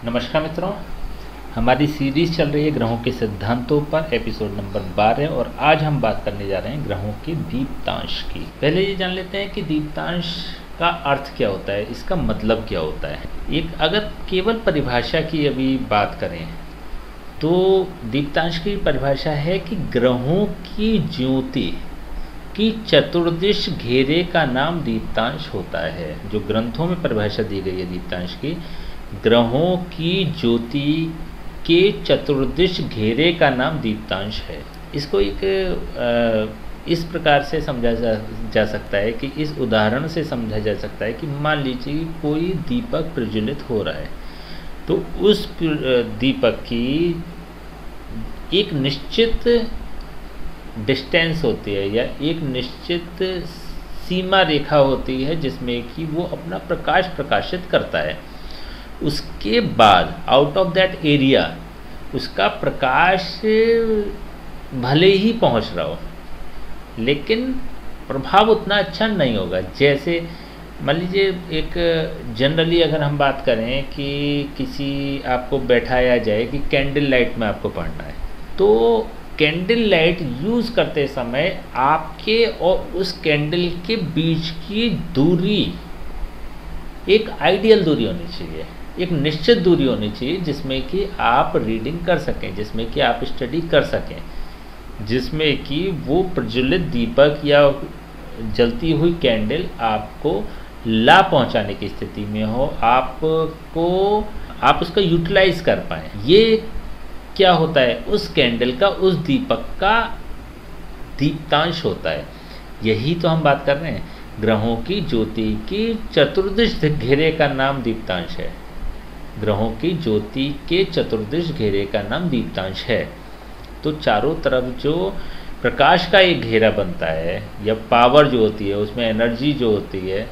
नमस्कार मित्रों, हमारी सीरीज चल रही है ग्रहों के सिद्धांतों पर, एपिसोड नंबर 12 और आज हम बात करने जा रहे हैं ग्रहों के दीप्तांश की। पहले ये जान लेते हैं कि दीप्तांश का अर्थ क्या होता है, इसका मतलब क्या होता है। एक अगर केवल परिभाषा की अभी बात करें तो दीप्तांश की परिभाषा है कि ग्रहों की ज्योति की चतुर्दिश घेरे का नाम दीप्तांश होता है। जो ग्रंथों में परिभाषा दी गई है दीप्तांश की, ग्रहों की ज्योति के चतुर्दिश घेरे का नाम दीप्तांश है। इसको इस प्रकार से समझा जा सकता है कि इस उदाहरण से समझा जा सकता है कि मान लीजिए कोई दीपक प्रज्वलित हो रहा है, तो उस दीपक की एक निश्चित डिस्टेंस होती है या एक निश्चित सीमा रेखा होती है जिसमें कि वो अपना प्रकाश प्रकाशित करता है। उसके बाद आउट ऑफ दैट एरिया उसका प्रकाश भले ही पहुंच रहा हो लेकिन प्रभाव उतना अच्छा नहीं होगा। जैसे मान लीजिए एक जनरली अगर हम बात करें कि किसी आपको बैठाया जाए कि कैंडल लाइट में आपको पढ़ना है, तो कैंडल लाइट यूज़ करते समय आपके और उस कैंडल के बीच की दूरी एक आइडियल दूरी होनी चाहिए, एक निश्चित दूरी होनी चाहिए जिसमें कि आप रीडिंग कर सकें, जिसमें कि आप स्टडी कर सकें, जिसमें कि वो प्रज्वलित दीपक या जलती हुई कैंडल आपको लाभ पहुंचाने की स्थिति में हो, आप उसका यूटिलाइज कर पाएँ। ये क्या होता है, उस कैंडल का, उस दीपक का दीप्तांश होता है। यही तो हम बात कर रहे हैं। ग्रहों की ज्योति की चतुर्दिश घेरे का नाम दीप्तांश है। ग्रहों की ज्योति के चतुर्दिश घेरे का नाम दीप्तांश है। तो चारों तरफ जो प्रकाश का एक घेरा बनता है या पावर जो होती है, उसमें एनर्जी जो होती है,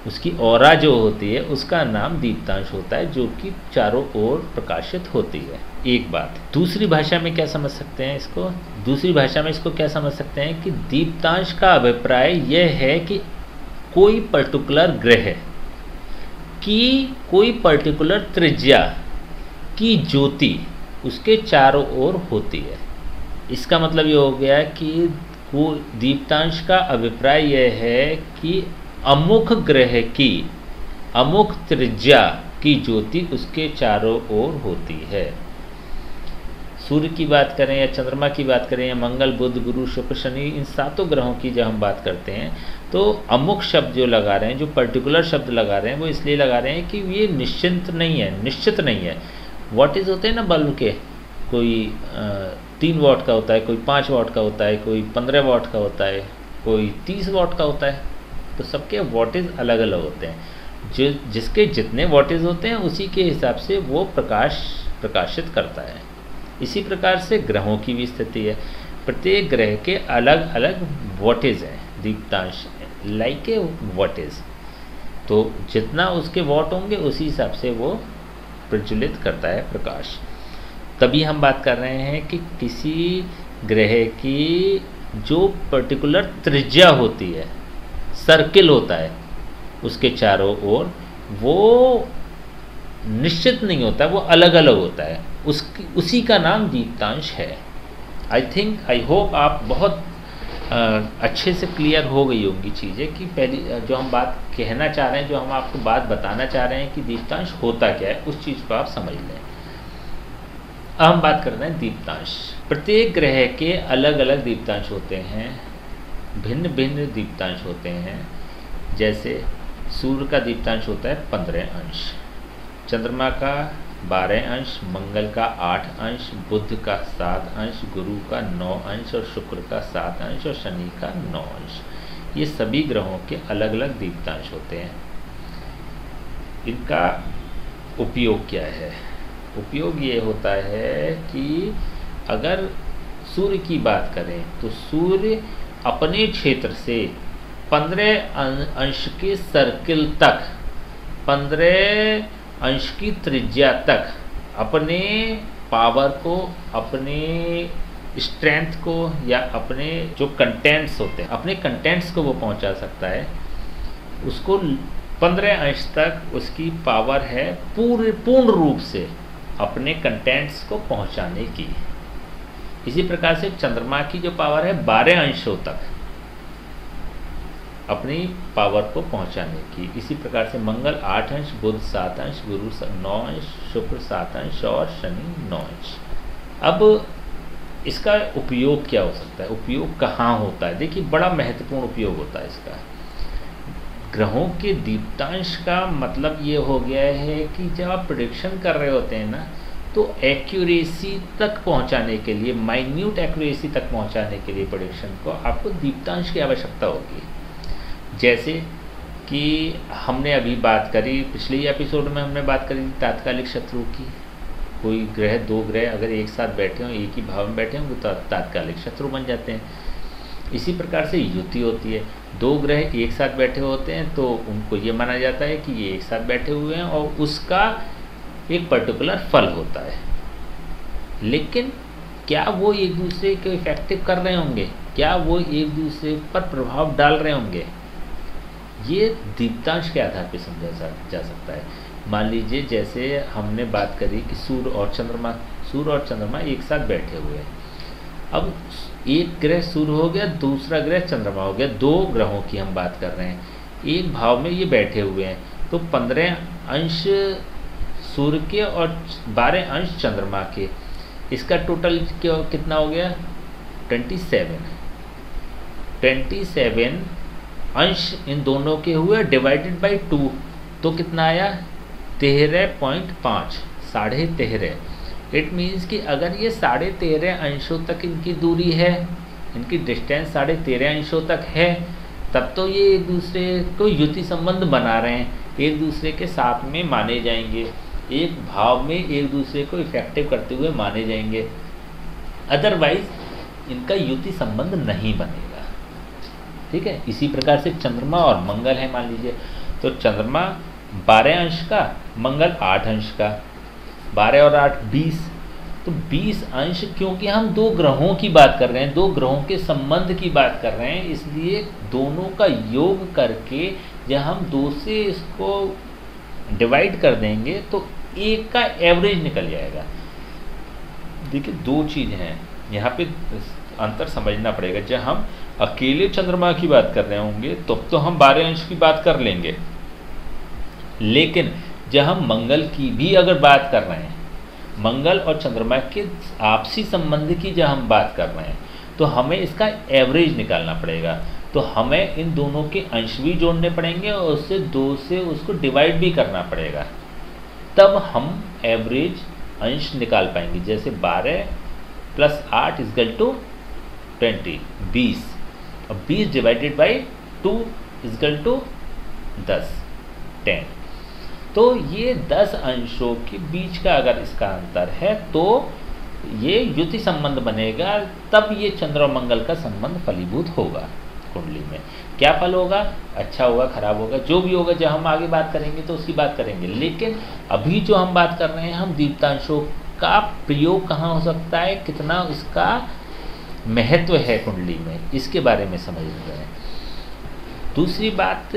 उसकी ऑरा जो होती है, उसका नाम दीप्तांश होता है, जो कि चारों ओर प्रकाशित होती है। एक बात। दूसरी भाषा में क्या समझ सकते हैं इसको? दूसरी भाषा में इसको क्या समझ सकते हैं कि दीप्तांश का अभिप्राय यह है कि कोई पर्टिकुलर ग्रह की कोई पर्टिकुलर त्रिज्या की ज्योति उसके चारों ओर होती है। इसका मतलब ये हो गया कि वो दीप्तांश का अभिप्राय यह है कि अमुक ग्रह की अमुक त्रिज्या की ज्योति उसके चारों ओर होती है। सूर्य की बात करें या चंद्रमा की बात करें या मंगल, बुध, गुरु, शुक्र, शनि, इन सातों ग्रहों की जब हम बात करते हैं तो अमुक शब्द जो लगा रहे हैं, जो पर्टिकुलर शब्द लगा रहे हैं, वो इसलिए लगा रहे हैं कि ये निश्चित नहीं है। वॉटेज होते हैं ना बल्ब के, कोई 3 वाट का होता है, कोई 5 वाट का होता है, कोई 15 वाट का होता है, कोई 30 वाट का होता है। तो सबके वॉटेज अलग अलग होते हैं। जिसके जितने वॉटेज होते हैं उसी के हिसाब से वो प्रकाशित करता है। इसी प्रकार से ग्रहों की भी स्थिति है। प्रत्येक ग्रह के अलग अलग वॉटेज हैं, दीप्तांश लाइक ए वॉटेज। तो जितना उसके वॉट होंगे उसी हिसाब से वो प्रज्वलित करता है प्रकाश। तभी हम बात कर रहे हैं कि किसी ग्रह की जो पर्टिकुलर त्रिज्या होती है, सर्किल होता है उसके चारों ओर, वो निश्चित नहीं होता, वो अलग अलग होता है, उसी का नाम दीप्तांश है। आई होप आप बहुत अच्छे से क्लियर हो गई होंगी चीज़ें कि पहली जो हम बात कहना चाह रहे हैं, जो हम आपको बात बताना चाह रहे हैं कि दीप्तांश होता क्या है, उस चीज़ को आप समझ लें। अब हम बात कर रहे हैं दीप्तांश। प्रत्येक ग्रह के अलग अलग दीप्तांश होते हैं, भिन्न भिन्न दीप्तांश होते हैं। जैसे सूर्य का दीप्तांश होता है 15 अंश, चंद्रमा का 12 अंश, मंगल का 8 अंश, बुध का 7 अंश, गुरु का 9 अंश और शुक्र का 7 अंश और शनि का 9 अंश। ये सभी ग्रहों के अलग अलग दीप्तांश होते हैं। इनका उपयोग क्या है? उपयोग ये होता है कि अगर सूर्य की बात करें तो सूर्य अपने क्षेत्र से 15 अंश के सर्किल तक, 15 अंश की त्रिज्या तक अपने पावर को, अपने स्ट्रेंथ को या अपने जो कंटेंट्स होते हैं, अपने कंटेंट्स को वो पहुंचा सकता है। उसको 15 अंश तक उसकी पावर है पूर्ण रूप से अपने कंटेंट्स को पहुंचाने की। इसी प्रकार से चंद्रमा की जो पावर है 12 अंशों तक अपनी पावर को पहुंचाने की। इसी प्रकार से मंगल 8 अंश, बुध 7 अंश, गुरु 9 अंश, शुक्र 7 अंश और शनि 9 अंश। अब इसका उपयोग क्या हो सकता है, उपयोग कहाँ होता है? देखिए बड़ा महत्वपूर्ण उपयोग होता है इसका। ग्रहों के दीप्तांश का मतलब ये हो गया है कि जब आप प्रेडिक्शन कर रहे होते हैं ना, तो एक्यूरेसी तक पहुंचाने के लिए, माइन्यूट एक्यूरेसी तक पहुंचाने के लिए प्रेडिक्शन को आपको दीप्तांश की आवश्यकता होगी। जैसे कि हमने अभी बात करी, पिछले एपिसोड में हमने बात करी तात्कालिक शत्रु की। कोई ग्रह, दो ग्रह अगर एक साथ बैठे हों, एक ही भाव में बैठे हों, तो तात्कालिक शत्रु बन जाते हैं। इसी प्रकार से युति होती है, दो ग्रह एक साथ बैठे होते हैं तो उनको ये माना जाता है कि ये एक साथ बैठे हुए हैं और उसका एक पर्टिकुलर फल होता है। लेकिन क्या वो एक दूसरे को इफेक्टिव कर रहे होंगे, क्या वो एक दूसरे पर प्रभाव डाल रहे होंगे, ये दीप्तांश के आधार पर समझा जा सकता है। मान लीजिए जैसे हमने बात करी कि सूर्य और चंद्रमा एक साथ बैठे हुए हैं। अब एक ग्रह सूर्य हो गया, दूसरा ग्रह चंद्रमा हो गया, दो ग्रहों की हम बात कर रहे हैं, एक भाव में ये बैठे हुए हैं। तो 15 अंश सूर्य के और 12 अंश चंद्रमा के, इसका टोटल कितना हो गया? 27 अंश इन दोनों के हुए डिवाइडेड बाई 2, तो कितना आया? 13.5, 13.5। इट मीन्स कि अगर ये 13.5 अंशों तक इनकी दूरी है, इनकी डिस्टेंस 13.5 अंशों तक है, तब तो ये एक दूसरे को युति संबंध बना रहे हैं, एक दूसरे के साथ में माने जाएंगे, एक भाव में एक दूसरे को इफेक्टिव करते हुए माने जाएंगे। अदरवाइज इनका युति संबंध नहीं बनेगा। ठीक है। इसी प्रकार से चंद्रमा और मंगल है, मान लीजिए, तो चंद्रमा 12 अंश का, मंगल 8 अंश का, 12 और 8 20, तो 20 अंश, क्योंकि हम दो ग्रहों की बात कर रहे हैं, दो ग्रहों के संबंध की बात कर रहे हैं, इसलिए दोनों का योग करके जब हम 2 से इसको डिवाइड कर देंगे तो एक का एवरेज निकल जाएगा। देखिए दो चीज़ हैं यहाँ पे, अंतर समझना पड़ेगा। जब हम अकेले चंद्रमा की बात कर रहे होंगे तो हम 12 अंश की बात कर लेंगे, लेकिन जब हम मंगल की भी अगर बात कर रहे हैं, मंगल और चंद्रमा के आपसी संबंध की जब हम बात कर रहे हैं, तो हमें इसका एवरेज निकालना पड़ेगा। तो हमें इन दोनों के अंश भी जोड़ने पड़ेंगे और उससे 2 से उसको डिवाइड भी करना पड़ेगा, तब हम एवरेज अंश निकाल पाएंगे। जैसे 12 + 8 = 20, 20, और 20 डिवाइडेड बाई 2 = 10, 10। तो ये 10 अंशों के बीच का अगर इसका अंतर है तो ये युति संबंध बनेगा, तब ये चंद्र और मंगल का संबंध फलीभूत होगा कुंडली में। क्या फल होगा? अच्छा होगा, खराब होगा, जो भी होगा, जब हम आगे बात करेंगे तो उसकी बात करेंगे। लेकिन अभी जो हम बात कर रहे हैं, हम दीप्तांशों का प्रयोग कहाँ हो सकता है, कितना उसका महत्व है कुंडली में, इसके बारे में समझ रहे हैं। दूसरी बात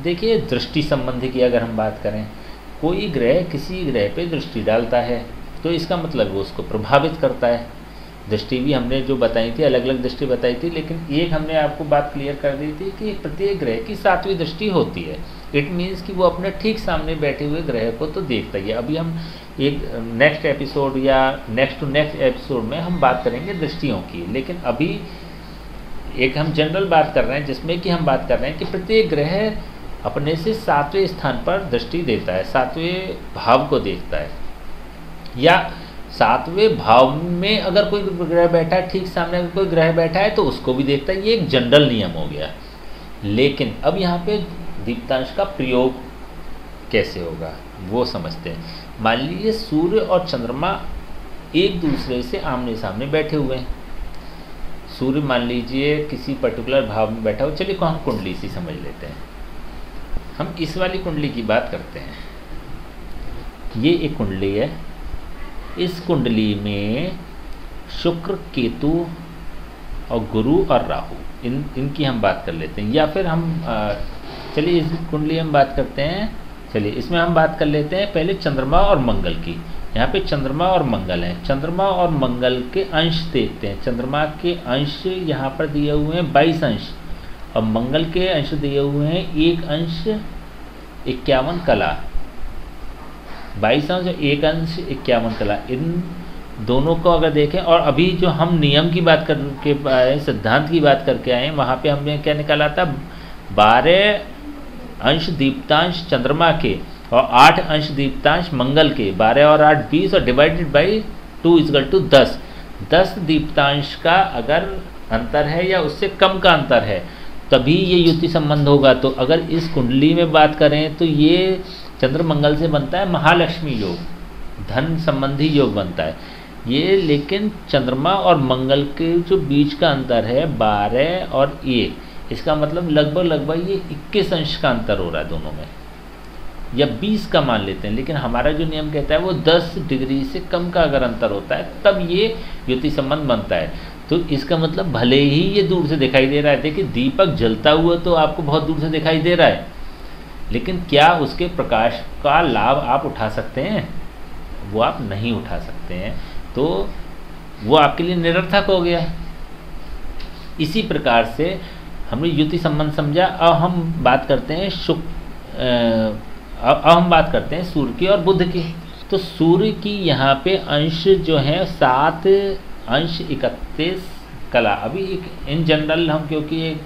देखिए, दृष्टि संबंधी की अगर हम बात करें, कोई ग्रह किसी ग्रह पे दृष्टि डालता है तो इसका मतलब वो उसको प्रभावित करता है। दृष्टि भी हमने जो बताई थी, अलग अलग दृष्टि बताई थी, लेकिन एक हमने आपको बात क्लियर कर दी थी कि प्रत्येक ग्रह की 7वीं दृष्टि होती है। इट मीन्स कि वो अपने ठीक सामने बैठे हुए ग्रह को तो देखता ही है। अभी हम एक नेक्स्ट एपिसोड या नेक्स्ट टू नेक्स्ट एपिसोड में हम बात करेंगे दृष्टियों की, लेकिन अभी एक हम जनरल बात कर रहे हैं, जिसमें कि हम बात कर रहे हैं कि प्रत्येक ग्रह अपने से 7वें स्थान पर दृष्टि देता है, 7वें भाव को देखता है, या 7वें भाव में अगर कोई ग्रह बैठा है, ठीक सामने अगर कोई ग्रह बैठा है तो उसको भी देखता है। ये एक जनरल नियम हो गया। लेकिन अब यहाँ पे दीप्तांश का प्रयोग कैसे होगा वो समझते हैं। मान लीजिए सूर्य और चंद्रमा एक दूसरे से आमने सामने बैठे हुए हैं। सूर्य मान लीजिए किसी पर्टिकुलर भाव में बैठा हो, चलिए को हम कुंडली सी समझ लेते हैं। हम इस वाली कुंडली की बात करते हैं। ये एक कुंडली है, इस कुंडली में शुक्र, केतु और गुरु और राहु, इनकी हम बात कर लेते हैं। या फिर हम चलिए इस कुंडली हम बात करते हैं। चलिए इसमें हम बात कर लेते हैं पहले चंद्रमा और मंगल की। यहाँ पे चंद्रमा और मंगल है। चंद्रमा और मंगल के अंश देखते हैं। चंद्रमा के अंश यहाँ पर दिए हुए हैं 22 अंश और मंगल के अंश दिए हुए हैं 1 अंश 51 कला। 22 अंश और 1 अंश 51 कला, इन दोनों को अगर देखें, और अभी जो हम नियम की बात करके आए, सिद्धांत की बात करके आए, वहाँ पे हमने क्या निकाला था, 12 अंश दीप्तांश चंद्रमा के और 8 अंश दीप्तांश मंगल के। 12 और 8 20 और डिवाइडेड बाई 2 = 10। 10 दीप्तांश का अगर अंतर है या उससे कम का अंतर है तभी ये युति संबंध होगा। तो अगर इस कुंडली में बात करें तो ये चंद्र मंगल से बनता है महालक्ष्मी योग, धन संबंधी योग बनता है ये। लेकिन चंद्रमा और मंगल के जो बीच का अंतर है 12 और 1, इसका मतलब लगभग ये 21 अंश का अंतर हो रहा है दोनों में, या 20 का मान लेते हैं। लेकिन हमारा जो नियम कहता है वो 10 डिग्री से कम का अगर अंतर होता है तब ये युति संबंध बनता है। तो इसका मतलब भले ही ये दूर से दिखाई दे रहा है, देखिए दीपक जलता हुआ तो आपको बहुत दूर से दिखाई दे रहा है, लेकिन क्या उसके प्रकाश का लाभ आप उठा सकते हैं? वो आप नहीं उठा सकते हैं, तो वो आपके लिए निरर्थक हो गया। इसी प्रकार से हमने युति संबंध समझा। अब हम बात करते हैं अब हम बात करते हैं सूर्य की और बुध की। तो सूर्य की यहाँ पे अंश जो है 7 अंश 31 कला। अभी एक इन जनरल हम क्योंकि एक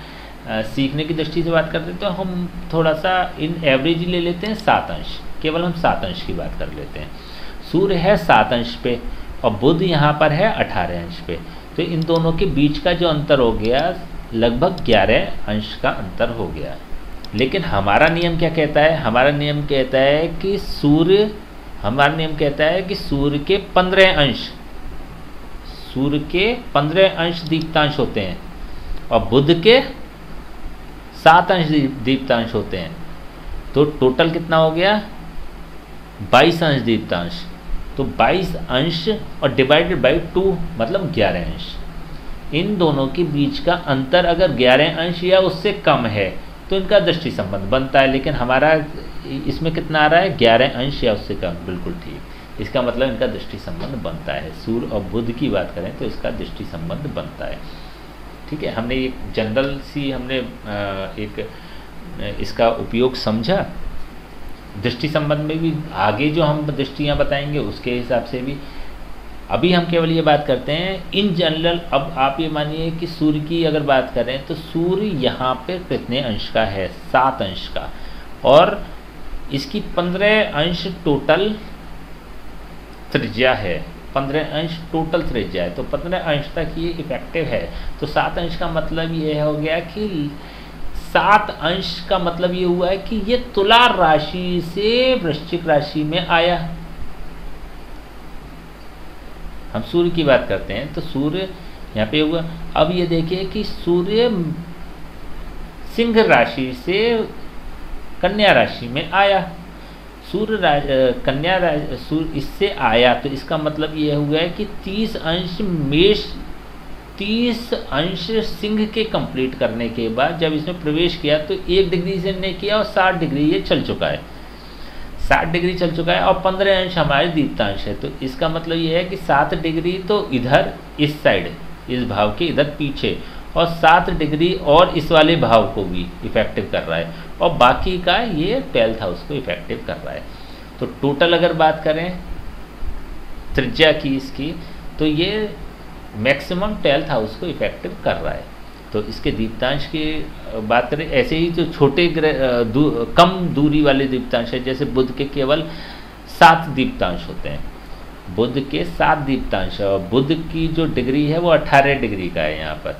सीखने की दृष्टि से बात करते हैं तो हम थोड़ा सा इन एवरेज ले लेते हैं 7 अंश, केवल हम 7 अंश की बात कर लेते हैं। सूर्य है 7 अंश पे और बुध यहाँ पर है 18 अंश पे। तो इन दोनों के बीच का जो अंतर हो गया लगभग 11 अंश का अंतर हो गया। लेकिन हमारा नियम क्या कहता है? हमारा नियम कहता है कि सूर्य के 15 अंश दीप्तांश होते हैं और बुध के 7 अंश दीप्तांश होते हैं। तो टोटल कितना हो गया? 22 अंश दीप्तांश। तो 22 अंश और डिवाइडेड बाई 2 मतलब 11 अंश। इन दोनों के बीच का अंतर अगर 11 अंश या उससे कम है तो इनका दृष्टि संबंध बनता है। लेकिन हमारा इसमें कितना आ रहा है? 11 अंश या उससे कम, बिल्कुल ठीक। इसका मतलब इनका दृष्टि संबंध बनता है। सूर्य और बुध की बात करें तो इसका दृष्टि संबंध बनता है। ठीक है, हमने एक जनरल सी एक इसका उपयोग समझा। दृष्टि संबंध में भी आगे जो हम दृष्टियाँ बताएंगे उसके हिसाब से भी अभी हम केवल ये बात करते हैं इन जनरल। अब आप ये मानिए कि सूर्य की अगर बात करें तो सूर्य यहाँ पे कितने अंश का है? 7 अंश का, और इसकी 15 अंश टोटल त्रिज्या है। 15 अंश टोटल त्रिज्या है, तो 15 अंश तक ये इफेक्टिव है। तो 7 अंश का मतलब ये हो गया कि 7 अंश का मतलब ये हुआ है कि ये तुला राशि से वृश्चिक राशि में आया। हम सूर्य की बात करते हैं तो सूर्य यहाँ पे हुआ। अब ये देखिए कि सूर्य सिंह राशि से कन्या राशि में आया। सूर्य इससे आया तो इसका मतलब ये हुआ है कि 30 अंश सिंह के कंप्लीट करने के बाद जब इसमें प्रवेश किया तो 1 डिग्री से ने किया और 60 डिग्री ये चल चुका है। 60 डिग्री चल चुका है और 15 अंश हमारे दीप्तांश है। तो इसका मतलब ये है कि 7 डिग्री तो इधर इस साइड इस भाव के इधर पीछे, और 7 डिग्री और इस वाले भाव को भी इफेक्टिव कर रहा है, और बाकी का ये 12th हाउस को इफेक्टिव कर रहा है। तो टोटल अगर बात करें त्रिज्या की इसकी, तो ये मैक्सिमम 12th हाउस को इफेक्टिव कर रहा है। तो इसके दीप्तांश की बात करें, ऐसे ही जो छोटे कम दूरी वाले दीप्तांश है, जैसे बुध के केवल 7 दीप्तांश होते हैं। बुध के 7 दीप्तांश है और बुध की जो डिग्री है वो 18 डिग्री का है यहाँ पर,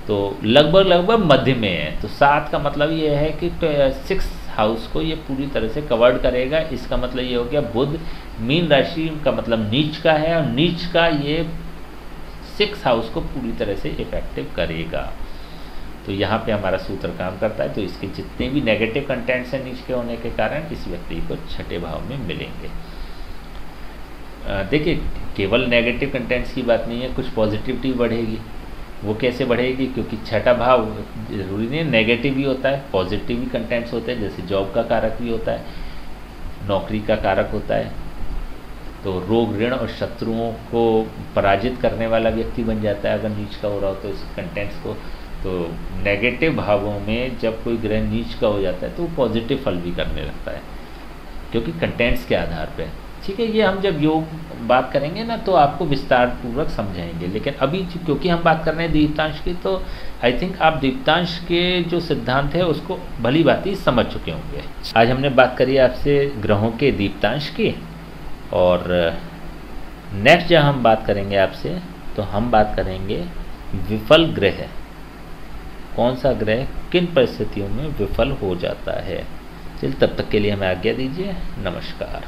तो लगभग मध्य में है। तो 7 का मतलब ये है कि 6 हाउस को ये पूरी तरह से कवर्ड करेगा। इसका मतलब ये हो गया बुध मीन राशि का मतलब नीच का है, और नीच का ये 6 हाउस को पूरी तरह से इफेक्टिव करेगा। तो यहाँ पे हमारा सूत्र काम करता है। तो इसके जितने भी नेगेटिव कंटेंट्स हैं नीच के होने के कारण इस व्यक्ति को 6ठे भाव में मिलेंगे। देखिए केवल नेगेटिव कंटेंट्स की बात नहीं है, कुछ पॉजिटिविटी बढ़ेगी। वो कैसे बढ़ेगी, क्योंकि छठा भाव जरूरी नहीं नेगेटिव भी होता है, पॉजिटिव भी कंटेंट्स होते हैं, जैसे जॉब का कारक भी होता है, नौकरी का कारक होता है। तो रोग ऋण और शत्रुओं को पराजित करने वाला व्यक्ति बन जाता है अगर नीच का हो रहा हो तो इस कंटेंट्स को। तो नेगेटिव भावों में जब कोई ग्रह नीच का हो जाता है तो वो पॉजिटिव फल भी करने लगता है, क्योंकि कंटेंट्स के आधार पे। ठीक है, ये हम जब योग बात करेंगे ना तो आपको विस्तार पूर्वक समझाएंगे, लेकिन अभी क्योंकि हम बात कर रहे हैं दीप्तांश की, तो आई थिंक आप दीप्तांश के जो सिद्धांत है उसको भली भांति समझ चुके होंगे। आज हमने बात करी आपसे ग्रहों के दीप्तांश की, और नेक्स्ट जब हम बात करेंगे आपसे तो हम बात करेंगे विफल ग्रह, कौन सा ग्रह किन परिस्थितियों में विफल हो जाता है। चलिए तब तक के लिए हमें आज्ञा दीजिए, नमस्कार।